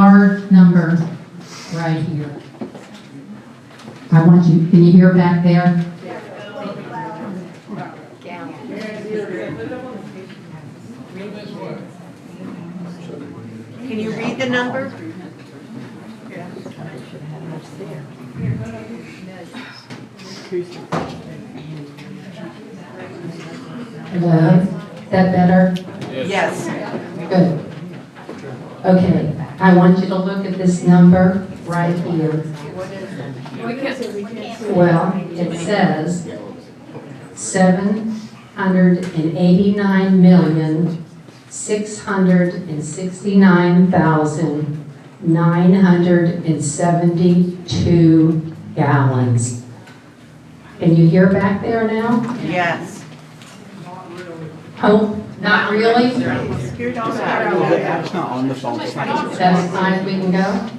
large number right here. I want you, can you hear back there? Can you read the number? Hello? Is that better? Yes. Good. Okay, I want you to look at this number right here. Well, it says 789,669,972 gallons. Can you hear back there now? Yes. Oh, not really? That's not on the phone. It's not. That's as high as we can go?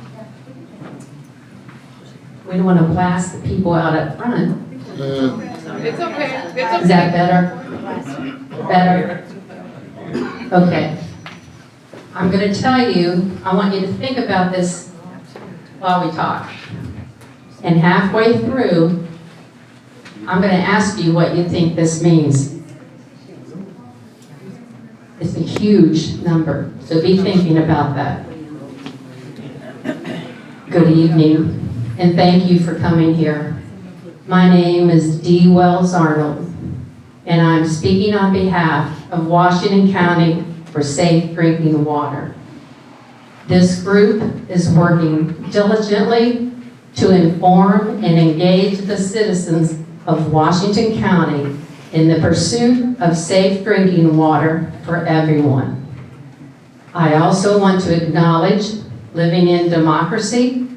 We don't want to blast the people out up front. It's okay. Is that better? Better? Okay. I'm going to tell you, I want you to think about this while we talk. And halfway through, I'm going to ask you what you think this means. It's a huge number, so be thinking about that. Good evening, and thank you for coming here. My name is Dee Wells Arnold, and I'm speaking on behalf of Washington County for Safe Drinking Water. This group is working diligently to inform and engage the citizens of Washington County in the pursuit of safe drinking water for everyone. I also want to acknowledge Living in Democracy,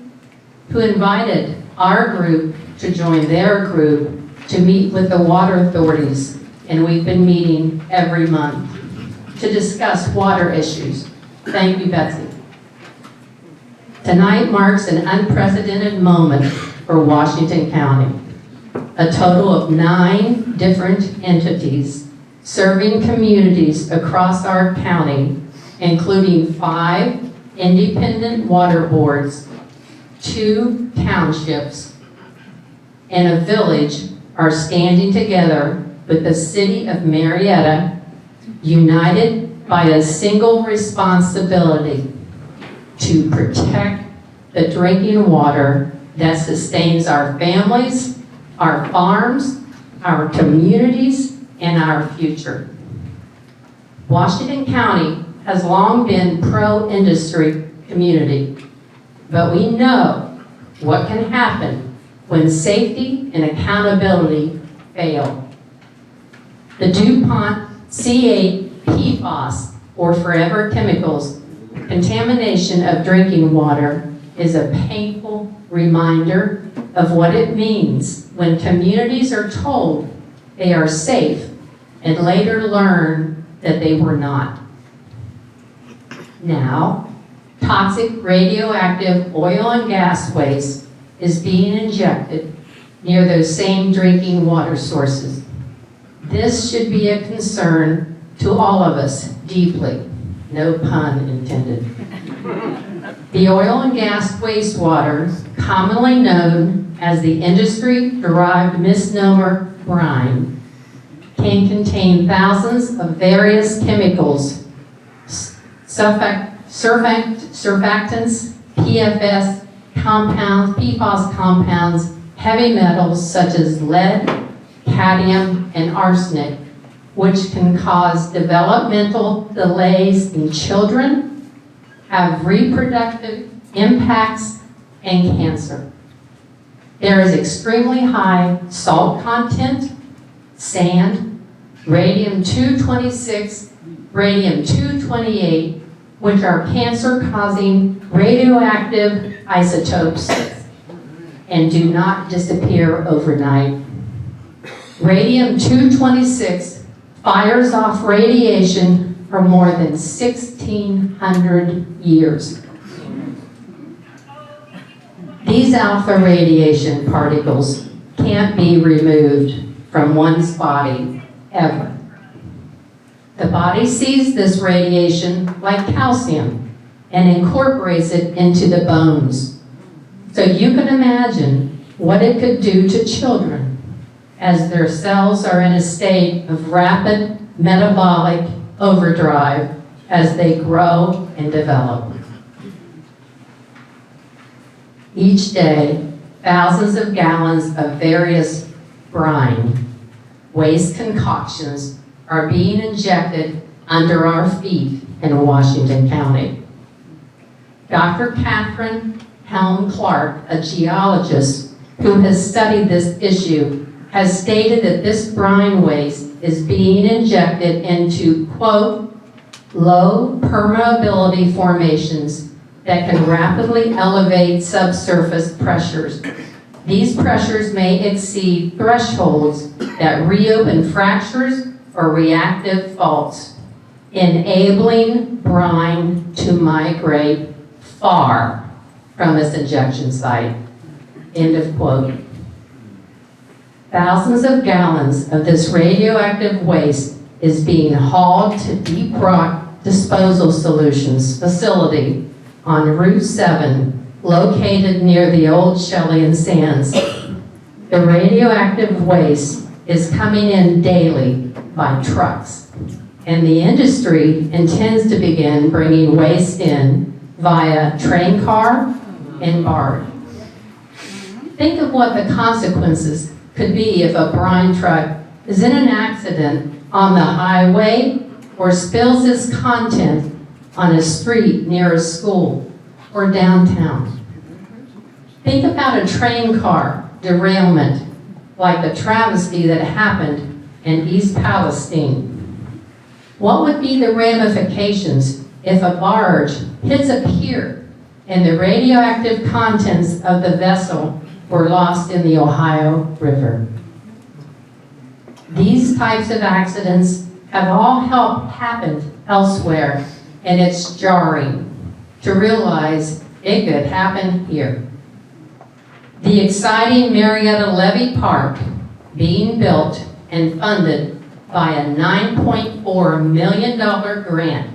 who invited our group to join their group to meet with the water authorities, and we've been meeting every month to discuss water issues. Thank you, Betsy. Tonight marks an unprecedented moment for Washington County. A total of 9 different entities serving communities across our county, including 5 independent water boards, 2 townships, and a village are standing together with the city of Marietta, united by a single responsibility to protect the drinking water that sustains our families, our farms, our communities, and our future. Washington County has long been pro-industry community, but we know what can happen when safety and accountability fail. The DuPont C8 PFAS, or forever chemicals, contamination of drinking water is a painful reminder of what it means when communities are told they are safe and later learn that they were not. Now, toxic radioactive oil and gas waste is being injected near those same drinking water sources. This should be a concern to all of us deeply, no pun intended. The oil and gas wastewater, commonly known as the industry-derived misnomer brine, can contain thousands of various chemicals, surfactants, PFAS compounds, heavy metals such as lead, cadmium, and arsenic, which can cause developmental delays in children, have reproductive impacts, and cancer. There is extremely high salt content, sand, radium-226, radium-228, which are cancer-causing radioactive isotopes and do not disappear overnight. Radium-226 fires off radiation for more than 1,600 years. These alpha radiation particles can't be removed from one's body ever. The body sees this radiation like calcium and incorporates it into the bones. So you can imagine what it could do to children as their cells are in a state of rapid metabolic overdrive as they grow and develop. Each day, thousands of gallons of various brine, waste concoctions are being injected under our feet in Washington County. Dr. Catherine Helm Clark, a geologist who has studied this issue, has stated that this brine waste is being injected into, quote, low permeability formations that can rapidly elevate subsurface pressures. These pressures may exceed thresholds that reopen fractures or reactive faults, enabling brine to migrate far from its injection site. End of quote. Thousands of gallons of this radioactive waste is being hauled to Deep Rock Disposal Solutions facility on Route 7, located near the old Shelley and Sands. The radioactive waste is coming in daily by trucks, and the industry intends to begin bringing waste in via train car and barge. Think of what the consequences could be if a brine truck is in an accident on the highway or spills its content on a street near a school or downtown. Think about a train car derailment like the travesty that happened in East Palestine. What would be the ramifications if a barge hits a pier and the radioactive contents of the vessel were lost in the Ohio River? These types of accidents have all happened elsewhere, and it's jarring to realize it could happen here. The exciting Marietta Levy Park, being built and funded by a $9.4 million grant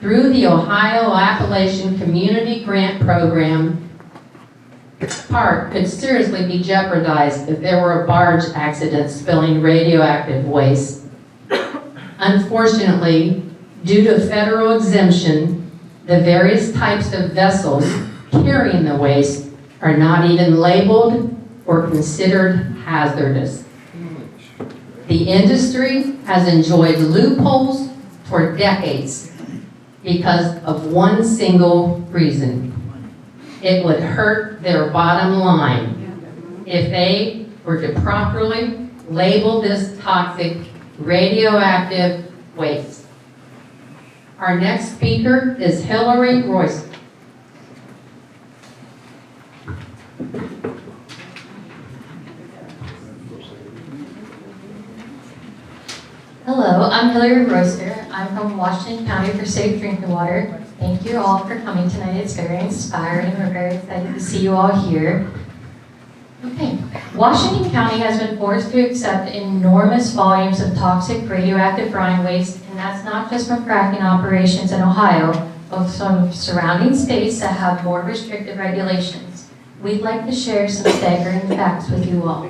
through the Ohio Appalachian Community Grant Program, park could seriously be jeopardized if there were a barge accident spilling radioactive waste. Unfortunately, due to federal exemption, the various types of vessels carrying the waste are not even labeled or considered hazardous. The industry has enjoyed loopholes for decades because of one single reason. It would hurt their bottom line if they were to properly label this toxic radioactive waste. Our next speaker is Hillary Royce. Hello, I'm Hillary Royster. I'm from Washington County for Safe Drinking Water. Thank you all for coming tonight. It's very inspiring. We're very excited to see you all here. Okay, Washington County has been forced to accept enormous volumes of toxic radioactive brine waste, and that's not just from fracking operations in Ohio, but from surrounding states that have more restrictive regulations. We'd like to share some staggering facts with you all.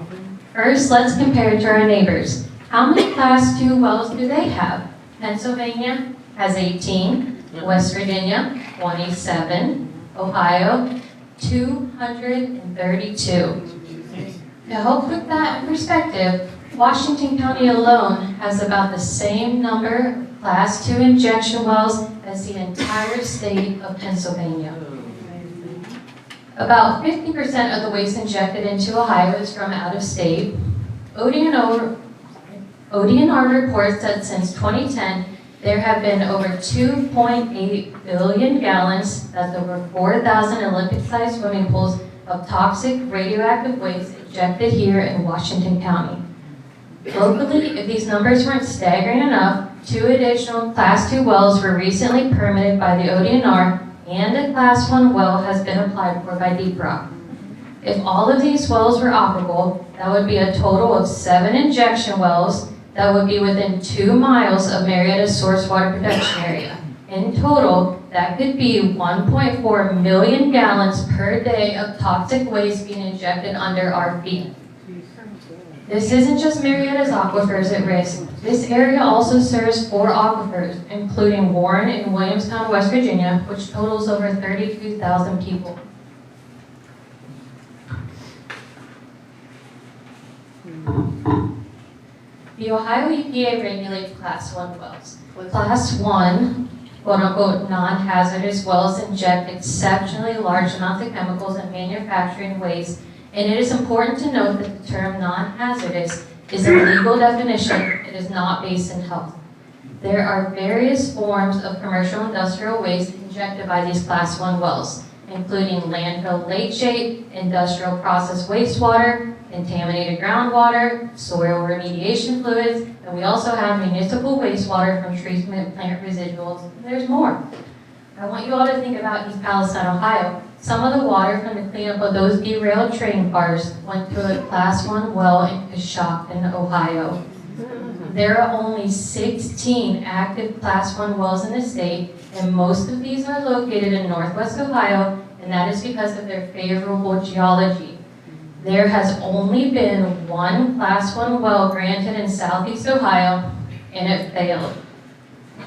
First, let's compare it to our neighbors. How many Class 2 wells do they have? Pennsylvania has 18, West Virginia, 27, Ohio, 232. To help put that in perspective, Washington County alone has about the same number of Class 2 injection wells as the entire state of Pennsylvania. About 50% of the waste injected into Ohio is from out of state. ODNR reports that since 2010, there have been over 2.8 billion gallons, that's over 4,000 Olympic-sized swimming pools, of toxic radioactive waste injected here in Washington County. Locally, if these numbers weren't staggering enough, 2 additional Class 2 wells were recently permitted by the ODNR, and a Class 1 well has been applied for by Deep Rock. If all of these wells were operable, that would be a total of 7 injection wells that would be within 2 miles of Marietta's source water production area. In total, that could be 1.4 million gallons per day of toxic waste being injected under our feet. This isn't just Marietta's aquifers at risk. This area also serves 4 aquifers, including Warren in Williamstown, West Virginia, which totals over 32,000 people. The Ohio EPA regulates Class 1 wells. Class 1, quote-unquote, non-hazardous wells inject exceptionally large amounts of chemicals and manufacturing waste, and it is important to note that the term non-hazardous is a legal definition. It is not based in health. There are various forms of commercial industrial waste injected by these Class 1 wells, including landfill leachate, industrial process wastewater, contaminated groundwater, soil remediation fluids, and we also have municipal wastewater from treatment plant residuals. There's more. I want you all to think about East Palestine, Ohio. Some of the water from the cleanup of those derailed train cars went to a Class 1 well in Coshocton, Ohio. There are only 16 active Class 1 wells in the state, and most of these are located in Northwest Ohio, and that is because of their favorable geology. There has only been 1 Class 1 well granted in Southeast Ohio, and it failed.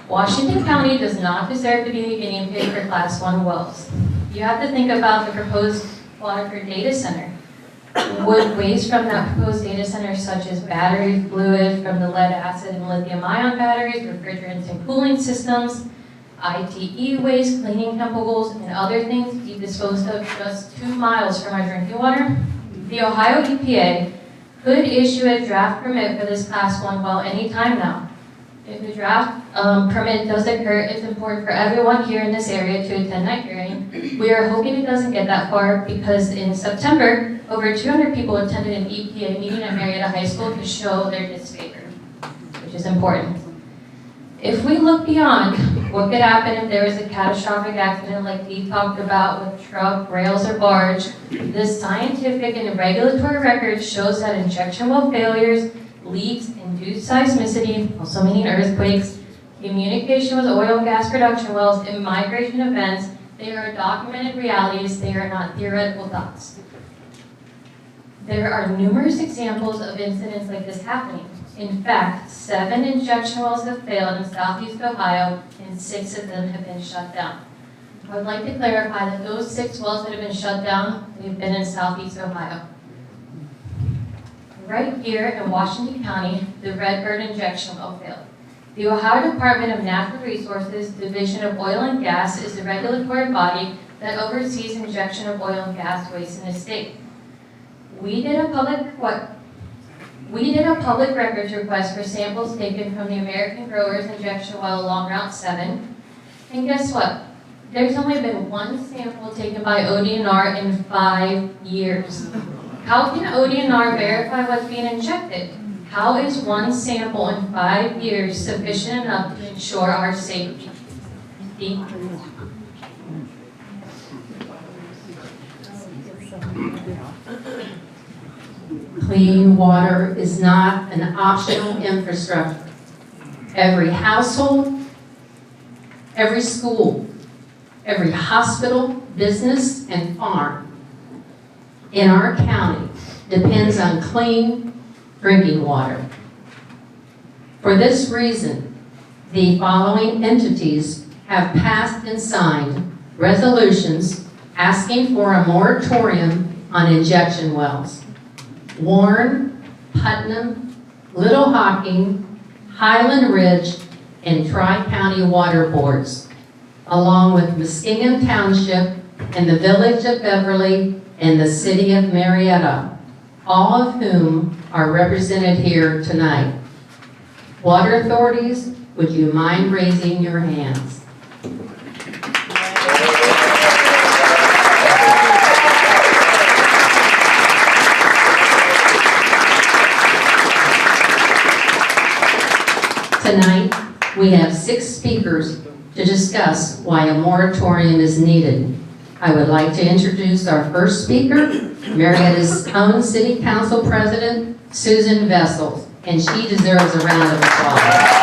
Washington County does not deserve to be the guinea pig for Class 1 wells. You have to think about the proposed Waterford data center. Would waste from that proposed data center, such as battery fluid from the lead acid and lithium ion batteries, refrigerants and cooling systems, ITE waste, cleaning chemicals, and other things be disposed of just 2 miles from our drinking water? The Ohio EPA could issue a draft permit for this Class 1 well anytime now. If the draft permit does occur, it's important for everyone here in this area to attend that hearing. We are hoping it doesn't get that far because in September, over 200 people attended an EPA meeting at Marietta High School to show their disfavor, which is important. If we look beyond what could happen if there was a catastrophic accident like Dee talked about with truck, rails, or barge, the scientific and regulatory record shows that injection well failures, leaks, induced seismicity, also meaning earthquakes, communication with oil and gas production wells, and migration events, they are documented realities, they are not theoretical thoughts. There are numerous examples of incidents like this happening. In fact, 7 injection wells have failed in Southeast Ohio, and 6 of them have been shut down. I would like to clarify that those 6 wells that have been shut down, they've been in Southeast Ohio. Right here in Washington County, the Redbird injection well failed. The Ohio Department of Natural Resources Division of Oil and Gas is the regulatory body that oversees injection of oil and gas waste in the state. We did a public records request for samples taken from the American Growers injection well along Route 7. And guess what? There's only been 1 sample taken by ODNR in 5 years. How can ODNR verify what's being injected? How is 1 sample in 5 years sufficient enough to ensure our safety? Clean water is not an optional infrastructure. Every household, every school, every hospital, business, and farm in our county depends on clean drinking water. For this reason, the following entities have passed and signed resolutions asking for a moratorium on injection wells. Warren, Putnam, Little Hocking, Highland Ridge, and Tri-County Water Boards, along with Muskingum Township and the Village of Beverly and the City of Marietta, all of whom are represented here tonight. Water authorities, would you mind raising your hands? Tonight, we have 6 speakers to discuss why a moratorium is needed. I would like to introduce our first speaker, Marietta's own City Council President, Susan Vessels, and she deserves a round of applause.